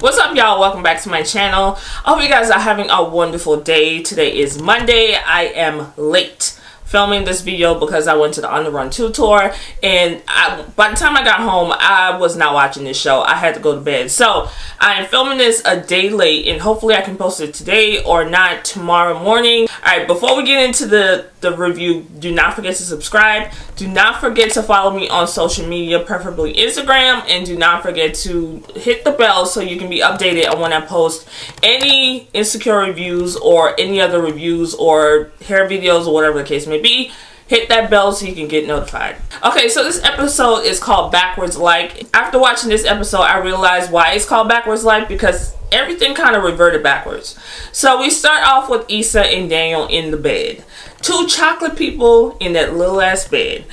What's up, y'all? Welcome back to my channel. I hope you guys are having a wonderful day. Today is Monday. I am late filming this video because I went to the On the Run 2 tour, and by the time I got home, I was not watching this show. I had to go to bed. So I am filming this a day late, and hopefully I can post it today or not tomorrow morning. Alright, before we get into the review, do not forget to subscribe. Do not forget to follow me on social media, preferably Instagram, and do not forget to hit the bell so you can be updated on when I post any Insecure reviews or any other reviews or hair videos or whatever the case may be. Hit that bell so you can get notified. Okay, so this episode is called Backwards Like. After watching this episode, I realized why it's called Backwards Like, because everything kind of reverted backwards. So we start off with Issa and Daniel in the bed. Two chocolate people in that little ass bed.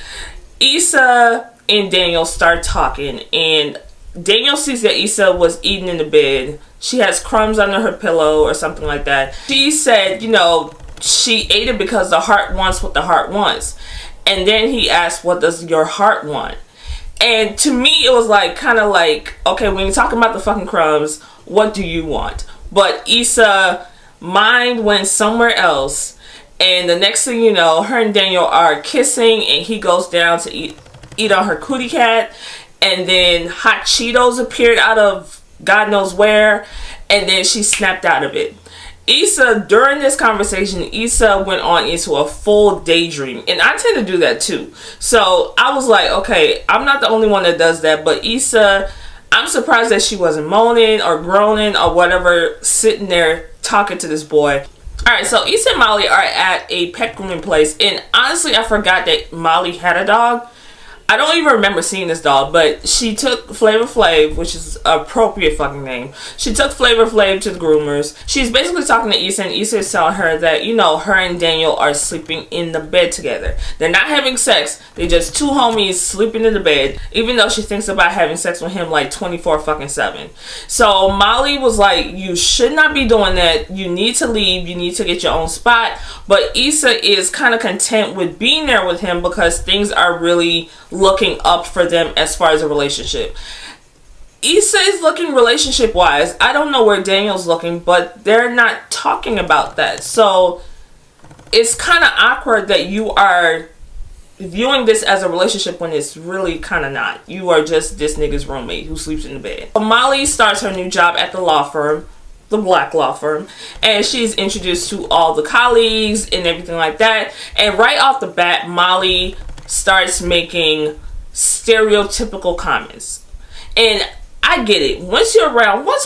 Issa and Daniel start talking, and Daniel sees that Issa was eating in the bed. She has crumbs under her pillow or something like that. She said, you know, she ate it because the heart wants what the heart wants. And then he asked, what does your heart want? And to me, it was like, kind of like, okay, when you're talking about the fucking crumbs, what do you want? But Issa, mind went somewhere else. And the next thing you know, her and Daniel are kissing, and he goes down to eat on her cootie cat. And then hot Cheetos appeared out of God knows where. And then she snapped out of it. Issa, during this conversation, Issa went on into a full daydream. And I tend to do that too. So I was like, okay, I'm not the only one that does that. But Issa, I'm surprised that she wasn't moaning or groaning or whatever, sitting there talking to this boy. Alright, so Issa and Molly are at a pet grooming place. And honestly, I forgot that Molly had a dog. I don't even remember seeing this dog, but she took Flavor Flav, which is an appropriate fucking name. She took Flavor Flav to the groomers. She's basically talking to Issa, and Issa is telling her that, you know, her and Daniel are sleeping in the bed together. They're not having sex. They're just two homies sleeping in the bed, even though she thinks about having sex with him like 24/7. So Molly was like, you should not be doing that. You need to leave. You need to get your own spot. But Issa is kind of content with being there with him because things are really looking up for them as far as a relationship. Issa is looking relationship wise. I don't know where Daniel's looking, but they're not talking about that. So it's kind of awkward that you are viewing this as a relationship when it's really kind of not. You are just this nigga's roommate who sleeps in the bed. Molly starts her new job at the law firm, the black law firm, and she's introduced to all the colleagues and everything like that. And right off the bat, Molly starts making stereotypical comments. And I get it. Once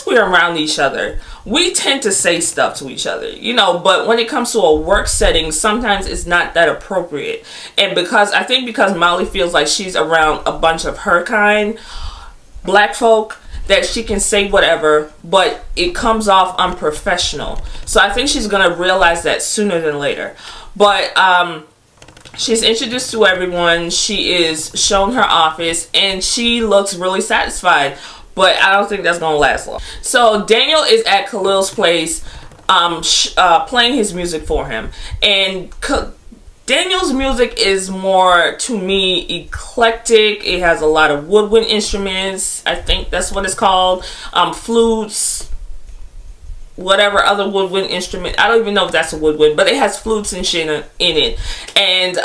we're around each other, we tend to say stuff to each other, you know, but when it comes to a work setting, sometimes it's not that appropriate. And because Molly feels like she's around a bunch of her kind, black folk, that she can say whatever, but it comes off unprofessional. So I think she's gonna realize that sooner than later. But she's introduced to everyone. She is shown her office, and she looks really satisfied. But I don't think that's gonna last long. So Daniel is at Khalil's place, playing his music for him, and Daniel's music is more, to me, eclectic. It has a lot of woodwind instruments. I think that's what it's called. Flutes, whatever other woodwind instrument. I don't even know if that's a woodwind, but it has flutes and shit in it. And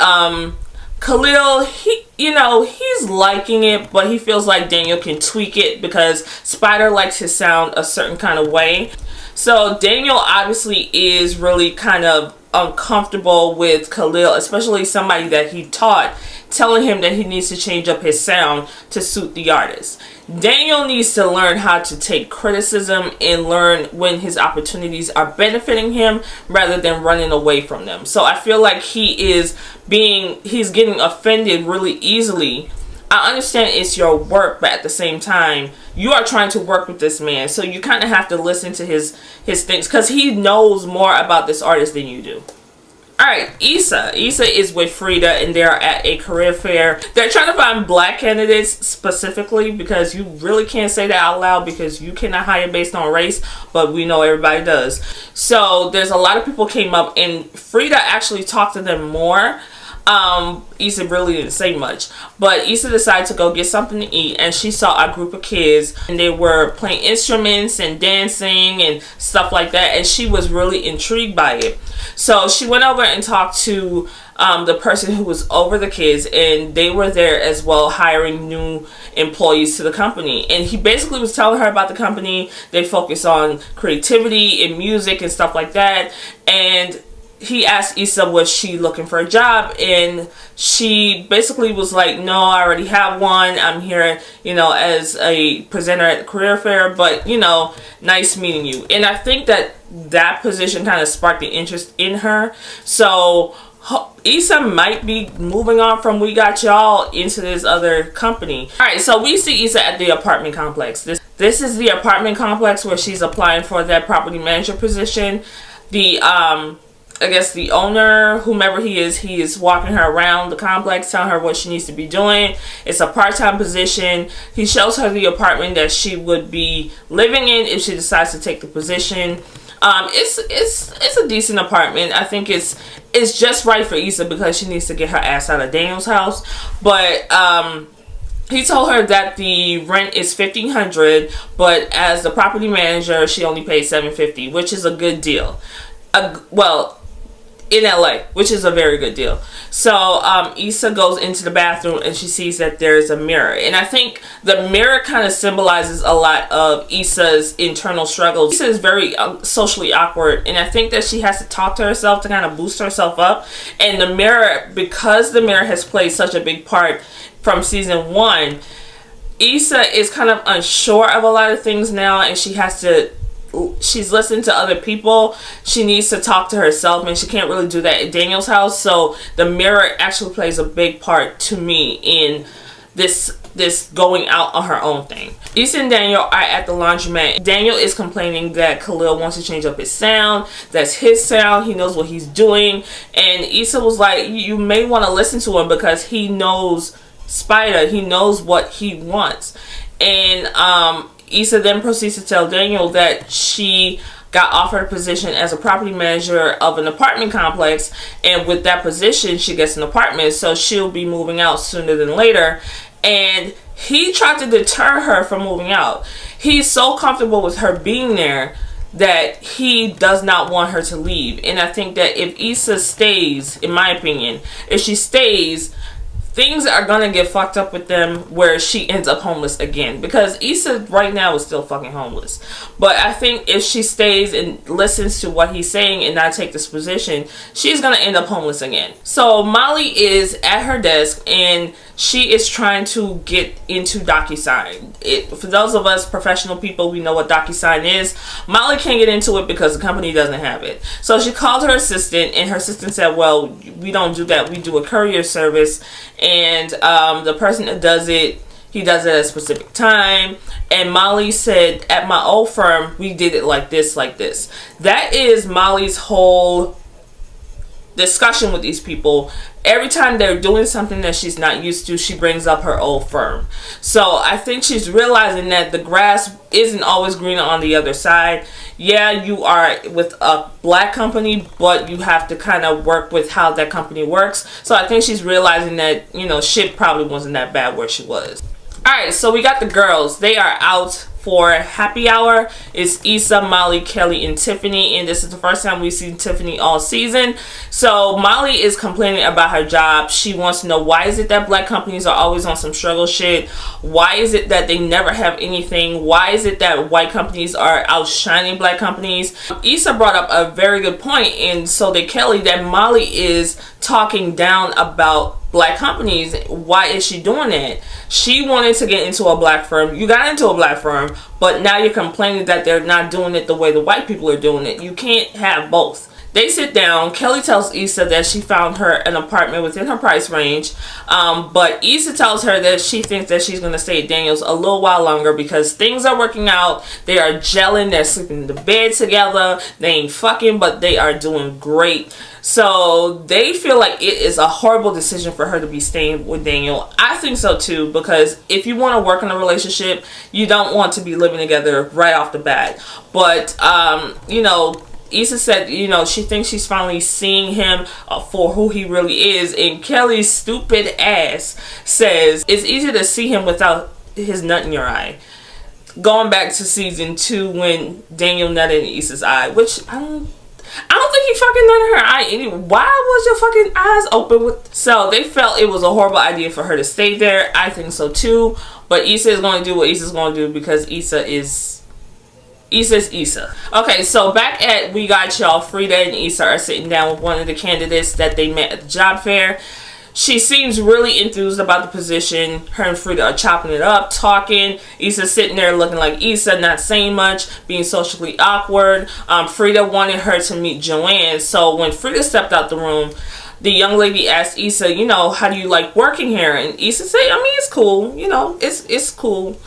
Khalil, he's liking it, but he feels like Daniel can tweak it because Spider likes his sound a certain kind of way. So Daniel obviously is really kind of uncomfortable with Khalil, especially somebody that he taught, telling him that he needs to change up his sound to suit the artist. Daniel needs to learn how to take criticism and learn when his opportunities are benefiting him rather than running away from them. So I feel like he's getting offended really easily. I understand it's your work, but at the same time, you are trying to work with this man. So you kind of have to listen to his things, because he knows more about this artist than you do. Alright, Issa is with Frida, and they're at a career fair. They're trying to find black candidates specifically, because you really can't say that out loud because you cannot hire based on race, but we know everybody does. So there's a lot of people came up, and Frida actually talked to them more. Issa really didn't say much, but Issa decided to go get something to eat, and she saw a group of kids and they were playing instruments and dancing and stuff like that, and she was really intrigued by it. So she went over and talked to the person who was over the kids, and they were there as well, hiring new employees to the company. And he basically was telling her about the company. They focus on creativity and music and stuff like that. And he asked Issa, was she looking for a job? And she basically was like, no, I already have one. I'm here, you know, as a presenter at the career fair, but, you know, nice meeting you. And I think that that position kind of sparked the interest in her. So Issa might be moving on from We Got Y'all into this other company. Alright, so we see Issa at the apartment complex. This is the apartment complex where she's applying for that property manager position. The I guess the owner, whomever he is walking her around the complex, telling her what she needs to be doing. It's a part-time position. He shows her the apartment that she would be living in if she decides to take the position. It's a decent apartment. I think it's just right for Issa because she needs to get her ass out of Daniel's house. But he told her that the rent is $1,500, but as the property manager, she only pays $750, which is a good deal. Well, in LA, which is a very good deal. So Issa goes into the bathroom and she sees that there's a mirror, and I think the mirror kind of symbolizes a lot of Issa's internal struggles. Issa is very socially awkward, and I think that she has to talk to herself to kind of boost herself up. And the mirror, because the mirror has played such a big part from season 1, Issa is kind of unsure of a lot of things now, and she's listening to other people. She needs to talk to herself, and she can't really do that at Daniel's house. So the mirror actually plays a big part to me in this going out on her own thing. Issa and Daniel are at the laundromat. Daniel is complaining that Khalil wants to change up his sound. That's his sound. He knows what he's doing. And Issa was like, you may want to listen to him because he knows Spider. He knows what he wants. And Issa then proceeds to tell Daniel that she got offered a position as a property manager of an apartment complex, and with that position she gets an apartment, so she'll be moving out sooner than later. And he tried to deter her from moving out. He's so comfortable with her being there that he does not want her to leave. And I think that if Issa stays, in my opinion, if she stays, things are gonna get fucked up with them where she ends up homeless again, because Issa right now is still fucking homeless. But I think if she stays and listens to what he's saying and not take this position, she's gonna end up homeless again. So Molly is at her desk and she is trying to get into DocuSign. For those of us professional people, we know what DocuSign is. Molly can't get into it because the company doesn't have it. So she called her assistant, and her assistant said, well, we don't do that. We do a courier service, and the person that does it, he does it at a specific time. And Molly said, at my old firm, we did it like this, like this. That is Molly's whole discussion with these people. Every time they're doing something that she's not used to, she brings up her old firm. So I think she's realizing that the grass isn't always greener on the other side. Yeah, you are with a black company, but you have to kind of work with how that company works. So I think she's realizing that, you know, shit probably wasn't that bad where she was. Alright, so we got the girls. They are out for happy hour. It's Issa, Molly, Kelly, and Tiffany, and this is the first time we've seen Tiffany all season. So Molly is complaining about her job. She wants to know, why is it that black companies are always on some struggle shit? Why is it that they never have anything? Why is it that white companies are outshining black companies? Issa brought up a very good point, and so did Kelly, that Molly is talking down about black companies. Why is she doing that? She wanted to get into a black firm. You got into a black firm, but now you're complaining that they're not doing it the way the white people are doing it. You can't have both. They sit down. Kelly tells Issa that she found her an apartment within her price range. But Issa tells her that she thinks that she's going to stay at Daniel's a little while longer because things are working out. They are gelling. They're sleeping in the bed together. They ain't fucking, but they are doing great. So they feel like it is a horrible decision for her to be staying with Daniel. I think so too, because if you want to work in a relationship, you don't want to be living together right off the bat. But, you know, Issa said, you know, she thinks she's finally seeing him for who he really is. And Kelly's stupid ass says, it's easy to see him without his nut in your eye. Going back to season 2 when Daniel nutted in Issa's eye, which I don't think he fucking nutted her eye anyway. Why was your fucking eyes open? So they felt it was a horrible idea for her to stay there. I think so too. But Issa is going to do what Issa's going to do because Issa's Issa. Okay, so back at We Got Y'all, Frida and Issa are sitting down with one of the candidates that they met at the job fair. She seems really enthused about the position. Her and Frida are chopping it up, talking. Issa's sitting there looking like Issa, not saying much, being socially awkward. Frida wanted her to meet Joanne. So when Frida stepped out the room, the young lady asked Issa, you know, how do you like working here? And Issa said, I mean, it's cool. You know, it's cool.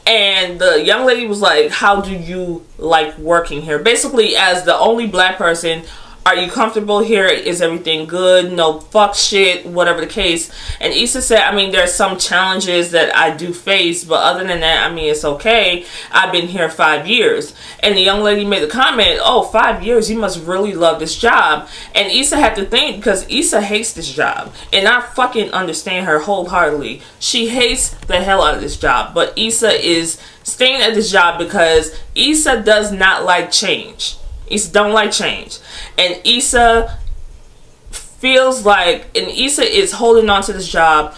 And the young lady was like, how do you like working here? Basically, as the only black person, are you comfortable here? Is everything good? No fuck shit, whatever the case. And Issa said, I mean, there's some challenges that I do face, but other than that, I mean, it's okay. I've been here 5 years. And the young lady made the comment, oh, 5 years, you must really love this job. And Issa had to think, because Issa hates this job. And I fucking understand her wholeheartedly. She hates the hell out of this job. But Issa is staying at this job because Issa does not like change. Issa don't like change. And Issa feels like, and Issa is holding on to this job,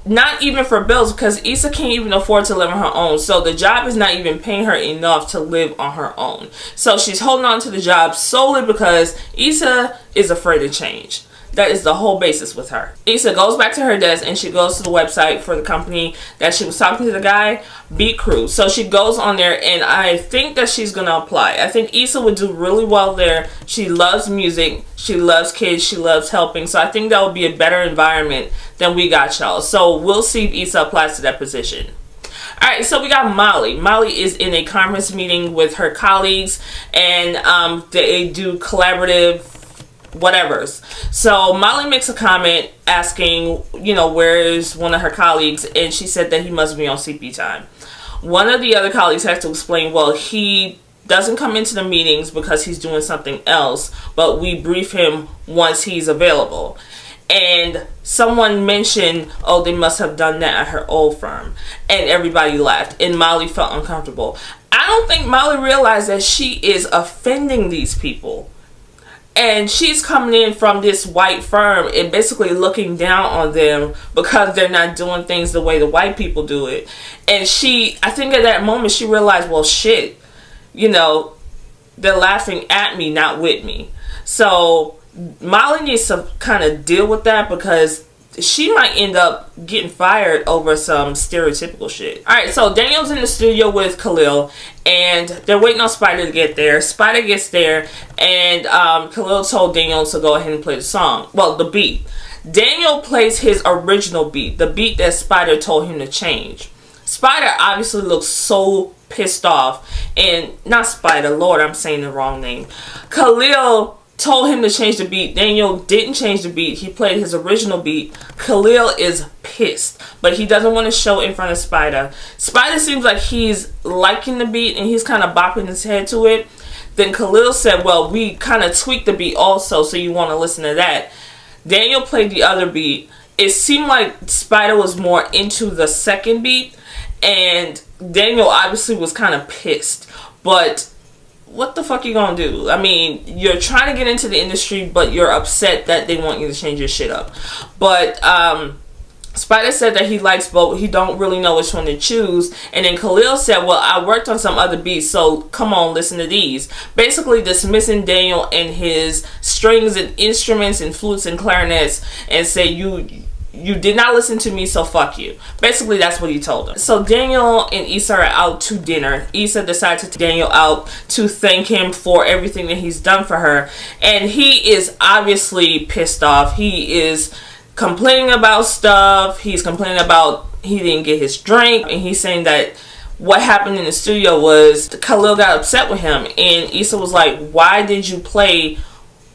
not even for bills, because Issa can't even afford to live on her own. So the job is not even paying her enough to live on her own. So she's holding on to the job solely because Issa is afraid of change. That is the whole basis with her. Issa goes back to her desk and she goes to the website for the company that she was talking to the guy, Beat Crew. So she goes on there and I think that she's going to apply. I think Issa would do really well there. She loves music. She loves kids. She loves helping. So I think that would be a better environment than We Got Y'all. So we'll see if Issa applies to that position. Alright, so we got Molly. Molly is in a conference meeting with her colleagues and they do collaborative whatevers. So Molly makes a comment asking, you know, where is one of her colleagues, and she said that he must be on CP time. One of the other colleagues has to explain, well, he doesn't come into the meetings because he's doing something else, but we brief him once he's available. And someone mentioned, oh, they must have done that at her old firm, and everybody laughed, and Molly felt uncomfortable. I don't think Molly realized that she is offending these people. And she's coming in from this white firm and basically looking down on them because they're not doing things the way the white people do it. And I think at that moment she realized, well, shit, you know, they're laughing at me, not with me. So Molly needs to kind of deal with that because she might end up getting fired over some stereotypical shit. Alright, so Daniel's in the studio with Khalil and they're waiting on Spider to get there. Spider gets there and Khalil told Daniel to go ahead and play the song. Well, the beat. Daniel plays his original beat, the beat that Spider told him to change. Spider obviously looks so pissed off. And not Spider, Lord, I'm saying the wrong name. Khalil told him to change the beat. Daniel didn't change the beat. He played his original beat. Khalil is pissed, but he doesn't want to show in front of Spider. Spider seems like he's liking the beat and he's kind of bopping his head to it. Then Khalil said, well, we kind of tweaked the beat also, so you want to listen to that. Daniel played the other beat. It seemed like Spider was more into the second beat, and Daniel obviously was kind of pissed. But what the fuck you gonna do? I mean, you're trying to get into the industry, but you're upset that they want you to change your shit up. But Spider said that he likes both. He don't really know which one to choose. And then Khalil said, well, I worked on some other beats, so come on, listen to these. Basically dismissing Daniel and his strings and instruments and flutes and clarinets and say, you did not listen to me, so fuck you. Basically, that's what he told him. So Daniel and Issa are out to dinner. Issa decided to take Daniel out to thank him for everything that he's done for her. And he is obviously pissed off. He is complaining about stuff. He's complaining about he didn't get his drink. And he's saying that what happened in the studio was Khalil got upset with him. And Issa was like, why did you play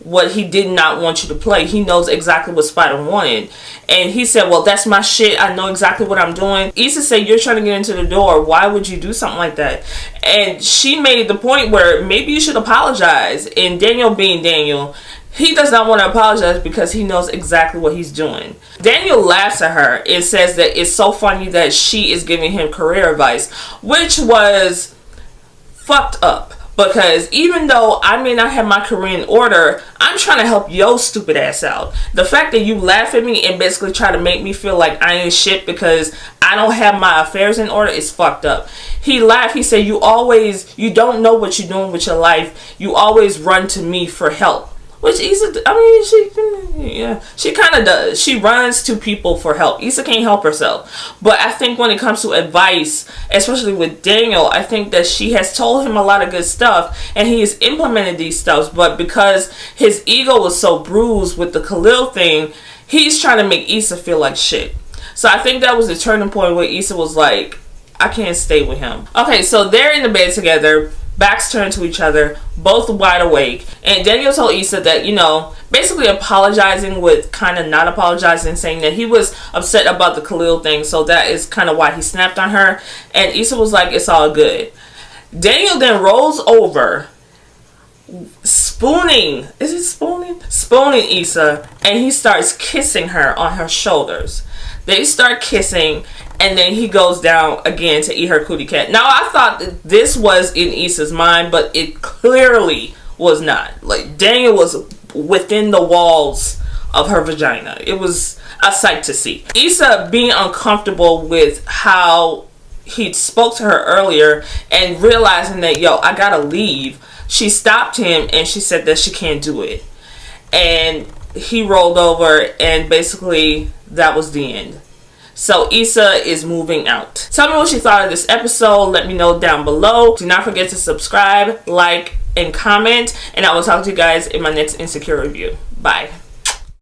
what he did not want you to play. He knows exactly what Spider wanted. And he said, well, that's my shit. I know exactly what I'm doing. Issa said, you're trying to get into the door. Why would you do something like that? And she made the point where maybe you should apologize. And Daniel, being Daniel, he does not want to apologize because he knows exactly what he's doing. Daniel laughs at her and says that it's so funny that she is giving him career advice, which was fucked up. Because even though I may not have my career in order, I'm trying to help your stupid ass out. The fact that you laugh at me and basically try to make me feel like I ain't shit because I don't have my affairs in order is fucked up. He laughed. He said, you don't know what you're doing with your life. You always run to me for help. Which Issa, she kind of does. She runs to people for help. Issa can't help herself. But I think when it comes to advice, especially with Daniel, I think that she has told him a lot of good stuff and he has implemented these stuff. But because his ego was so bruised with the Khalil thing, he's trying to make Issa feel like shit. So I think that was the turning point where Issa was like, I can't stay with him. Okay, so they're in the bed together. Backs turned to each other, both wide awake. And Daniel told Issa that, basically apologizing with kind of not apologizing, saying that he was upset about the Khalil thing. So that is kind of why he snapped on her. And Issa was like, it's all good. Daniel then rolls over, spooning Issa, and he starts kissing her on her shoulders. They start kissing, and then he goes down again to eat her cootie cat. Now, I thought that this was in Issa's mind, but it clearly was not. Like, Daniel was within the walls of her vagina. It was a sight to see. Issa being uncomfortable with how he spoke to her earlier and realizing that, I gotta leave. She stopped him and she said that she can't do it. And he rolled over and basically that was the end. So Issa is moving out. Tell me what you thought of this episode. Let me know down below. Do not forget to subscribe, like, and comment. And I will talk to you guys in my next Insecure review. Bye.